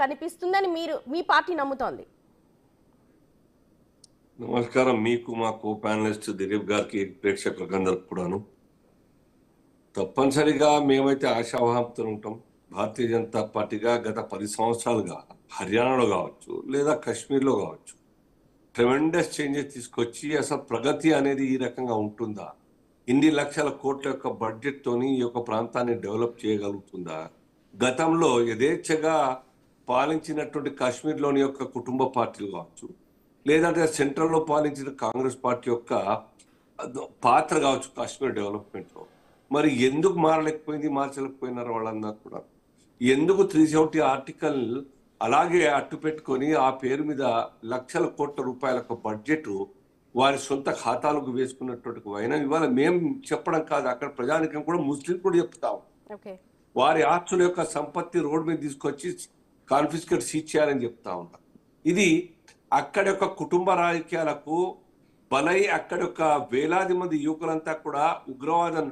కనిపిస్తుందని మీ పార్టీ నమ్ముతోంది? నమస్కారం మీకు, మా కో ప్యానలిస్ట్ దిలీప్ గారికి, ప్రేక్షకులకు అందరికి కూడాను. తప్పనిసరిగా మేమైతే ఆశావాహంతో ఉంటాం. భారతీయ జనతా పార్టీగా గత 10 సంవత్సరాలుగా హర్యానాలో కావచ్చు లేదా కాశ్మీర్లో కావచ్చు ట్రెమెండస్ చేంజెస్ తీసుకొచ్చి అసలు ప్రగతి అనేది ఈ రకంగా ఉంటుందా, ఇన్ని లక్షల కోట్ల యొక్క బడ్జెట్ తోని ఈ యొక్క ప్రాంతాన్ని డెవలప్ చేయగలుగుతుందా? గతంలో యథేచ్ఛగా పాలించినటువంటి కాశ్మీర్లోని యొక్క కుటుంబ పార్టీలు కావచ్చు లేదంటే సెంట్రల్లో పాలించిన కాంగ్రెస్ పార్టీ యొక్క పాత్ర కావచ్చు కాశ్మీర్ డెవలప్మెంట్ లో, మరి ఎందుకు మార్చలేకపోయినారు వాళ్ళందరూ కూడా? ఎందుకు 370 ఆర్టికల్ అలాగే అట్టు పెట్టుకొని ఆ పేరు మీద లక్షల కోట్ల రూపాయల బడ్జెట్ వారి సొంత ఖాతాలకు వేసుకున్నటువంటి వైనం ఇవాళ మేము చెప్పడం కాదు, అక్కడ ప్రజానికం కూడా ముస్లిం కూడా చెప్తాం. వారి ఆస్తుల యొక్క సంపత్తి రోడ్ మీద తీసుకొచ్చి కాన్ఫిస్కేట్ సీజ్ చేయాలని చెప్తా ఉన్నారు. ఇది అక్కడి యొక్క కుటుంబ రాజకీయాలకు బలై అక్కడి యొక్క వేలాది మంది యువకులంతా కూడా ఉగ్రవాదం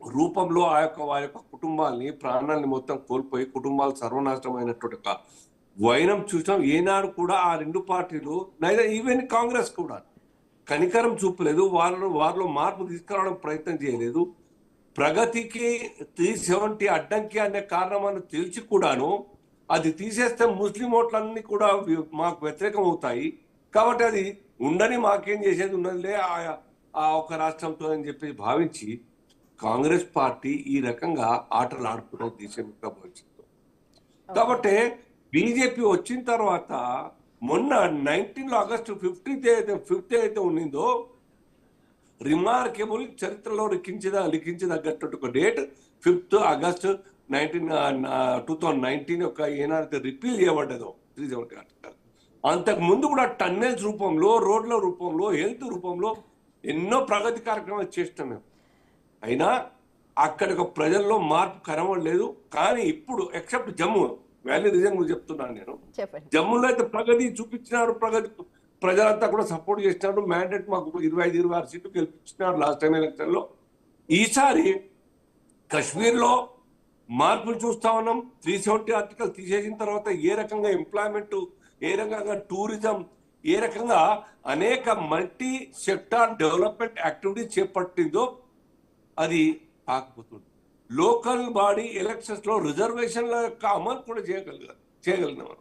రూపంలో వారి యొక్క కుటుంబాలని ప్రాణాలని మొత్తం కోల్పోయి కుటుంబాలు సర్వనాశనమైనటువంటి ఒక వైనం చూసాం. ఏనాడు కూడా ఆ రెండు పార్టీలు ఈవెన్ కాంగ్రెస్ కూడా కనికరం చూపలేదు, వారిలో మార్పు తీసుకురావడం ప్రయత్నం చేయలేదు. ప్రగతికి 370 అడ్డంకి అనే కారణం అని తెలిసి కూడాను అది తీసేస్తే ముస్లిం ఓట్లన్నీ కూడా మాకు వ్యతిరేకం అవుతాయి కాబట్టి అది ఉండని, మాకేం చేసేది ఉన్నదిలే ఆ ఒక రాష్ట్రంతో అని చెప్పి భావించి కాంగ్రెస్ పార్టీ ఈ రకంగా ఆటలు ఆడుతున్నాం దేశం యొక్క భవిష్యత్తు. కాబట్టి బీజేపీ వచ్చిన తర్వాత మొన్న 19 ఆగస్టు 5th అయితే ఉన్నిందో రిమార్కేబుల్, చరిత్రలో లిఖించదగ్గట్టు ఒక డేట్ 5th ఆగస్టు 2019 యొక్క ఏనాడైతే రిపీల్ చేయబడ్డదో 370 ఆర్టికల్, అంతకు ముందు కూడా టన్నెల్స్ రూపంలో, రోడ్ల రూపంలో, హెల్త్ రూపంలో ఎన్నో ప్రగతి కార్యక్రమాలు చేస్తాం మేము. అయినా అక్కడి ప్రజల్లో మార్పు కనబడలేదు. కానీ ఇప్పుడు ఎక్సెప్ట్ జమ్మూ వ్యాలీ రీజన్ చెప్తున్నాను నేను, జమ్మూలో అయితే ప్రగతి చూపించినారు, ప్రజలంతా కూడా సపోర్ట్ చేసినారు. మ్యాండేట్ మాకు 25-26 సీట్లు గెలిపించినారు లాస్ట్ టైం ఎలక్షన్ లో. ఈసారి కాశ్మీర్లో మార్పులు చూస్తా ఉన్నాం. 370 ఆర్టికల్ తీసేసిన తర్వాత ఏ రకంగా ఎంప్లాయ్మెంట్, ఏ రకంగా టూరిజం, ఏ రకంగా అనేక మల్టీ సెక్టార్ డెవలప్మెంట్ యాక్టివిటీస్ చేపట్టిందో అది కాకపోతుంది. లోకల్ బాడీ ఎలక్షన్స్ లో రిజర్వేషన్ల యొక్క అమలు కూడా చేయగలిగినాం.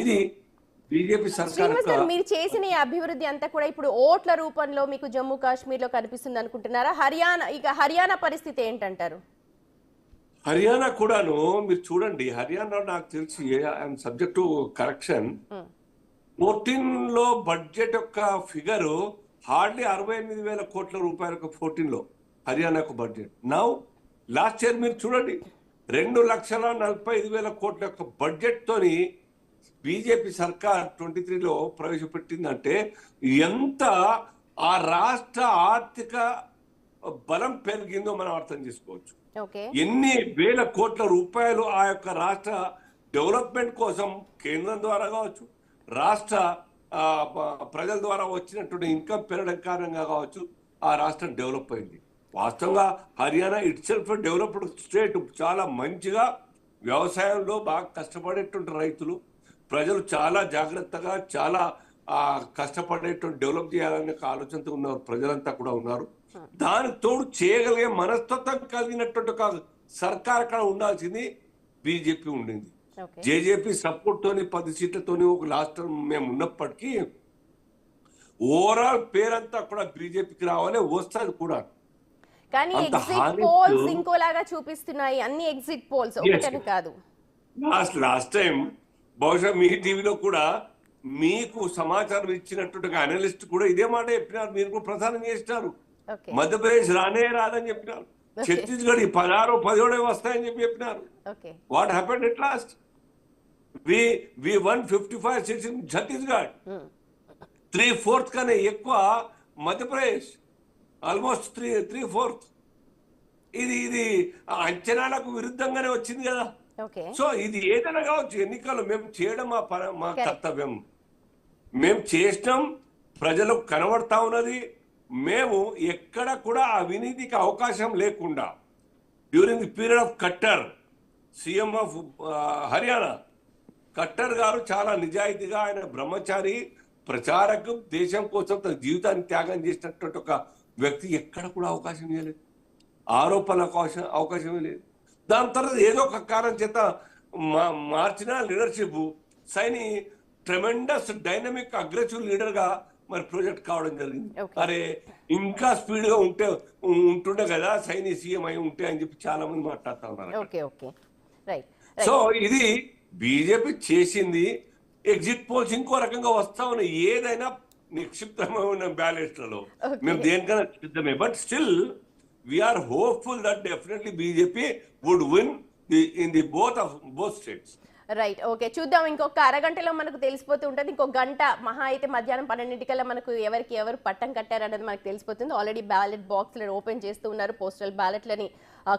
ఇది బీజేపీ సర్కార్. మీరు చేసిన ఈ అభివృద్ధి అంతా కూడా ఇప్పుడు ఓట్ల రూపంలో మీకు జమ్మూ కాశ్మీర్ లో కనిపిస్తుంది అనుకుంటున్నారా? హర్యానా పరిస్థితి ఏంటంటారు? హర్యానా కూడాను మీరు చూడండి, హర్యానా నాకు తెలిసి ఐఎమ్ సబ్జెక్ట్ టు కరెక్షన్, 14 లో బడ్జెట్ యొక్క ఫిగర్ హార్డ్లీ 68,000 కోట్ల రూపాయలకు 14 లో హర్యానా యొక్క బడ్జెట్. నౌ లాస్ట్ ఇయర్ మీరు చూడండి 2,45,000 కోట్ల యొక్క బడ్జెట్ తోని బీజేపీ సర్కార్ 23లో ప్రవేశపెట్టిందంటే ఎంత ఆ రాష్ట్ర ఆర్థిక బలం పెరిగిందో మనం అర్థం చేసుకోవచ్చు. ఎన్ని వేల కోట్ల రూపాయలు ఆ యొక్క రాష్ట్ర డెవలప్మెంట్ కోసం కేంద్రం ద్వారా కావచ్చు, రాష్ట్ర ప్రజల ద్వారా వచ్చినటువంటి ఇన్కమ్ పెరగడం కారణంగా కావచ్చు ఆ రాష్ట్రం డెవలప్ అయింది. వాస్తవంగా Haryana it self developed state. చాలా మంచిగా వ్యవసాయంలో బాగా కష్టపడేటువంటి రైతులు, ప్రజలు చాలా జాగ్రత్తగా చాలా కష్టపడేటువంటి డెవలప్ చేయాలనే ఆలోచనతో ఉన్నారు, ప్రజలంతా కూడా ఉన్నారు. దానికి తోడు చేయగలిగే మనస్తత్వం కలిగినటువంటి ఒక సర్కార్ అక్కడ ఉండాల్సింది బీజేపీ ఉండింది. జేజేపీ సపోర్ట్ తోని 10 సీట్లతోని ఒక లాస్ట్ మేము ఉన్నప్పటికీ ఓవరాల్ పేరంతా కూడా బీజేపీకి రావాలి, వస్తుంది కూడా. కానీ ఎగ్జిట్ పోల్స్ ఇంకోలాగా చూపిస్తున్నాయి, అన్ని ఎగ్జిట్ పోల్స్ ఒకటే కాదు. లాస్ట్ టైం బహుశా మీ టీవీలో కూడా మీకు సమాచారం ఇచ్చినటువంటి అనలిస్ట్ కూడా ఇదే మాట చెప్పినారు, మీరు కూడా ప్రసారం చేసినారు. మధ్యప్రదేశ్ రాదని చెప్పినారు, ఛత్తీస్గఢ్ 16-17 వస్తాయని చెప్పినారు. What happened at last? we won 55 seats in Chhattisgarh, 3/4 కన్నా ఎక్కువ మధ్యప్రదేశ్, ఆల్మోస్ట్ 3/4. ఇది అంచనాలకు విరుద్ధంగానే వచ్చింది కదా. సో ఇది ఏదైనా కావచ్చు, ఎన్నికలు మేము చేయడం మా కర్తవ్యం, మేము చేసినాం, ప్రజలకు కనబడతా ఉన్నది. మేము ఎక్కడ కూడా అవినీతికి అవకాశం లేకుండా during the period of Khattar, CM of Haryana, Khattar గారు చాలా నిజాయితీగా, ఆయన బ్రహ్మచారి, ప్రచారకు, దేశం కోసం తన జీవితాన్ని త్యాగం చేసినటువంటి ఒక వ్యక్తి ఎక్కడ కూడా అవకాశం ఇవ్వలేదు, ఆరోపణల అవకాశమే లేదు. దాని తర్వాత ఏదో ఒక కారణం చేత మార్చిన leadership Saini tremendous dynamic aggressive leader గా మరి ప్రొజెక్ట్ కావడం జరిగింది. అరే ఇంకా స్పీడ్ గా ఉంటుండే కదా సైని సీఎం అయి ఉంటే అని చెప్పి చాలా మంది మాట్లాడుతూ ఉన్నారు. సో ఇది బీజేపీ చేసింది. ఎగ్జిట్ పోల్స్ ఇంకో రకంగా వస్తా ఉన్నాయి, ఏదైనా నిక్షిప్తమైన బ్యాలెట్లలో మేము దేనికైనా సిద్ధమే. But still we are hopeful that definitely BJP would win in the both states. Right, okay, చూద్దాం. ఇంకొక అరగంటలో మనకు తెలిసిపోతూ ఉంటుంది. ఇంకొక గంట మహా అయితే మధ్యాహ్నం 12 మనకు ఎవరు పట్టం కట్టారనేది మనకు తెలిసిపోతుంది. ఆల్రెడీ బ్యాలెట్ బాక్స్లను ఓపెన్ చేస్తూ ఉన్నారు, పోస్టల్ బ్యాలెట్లని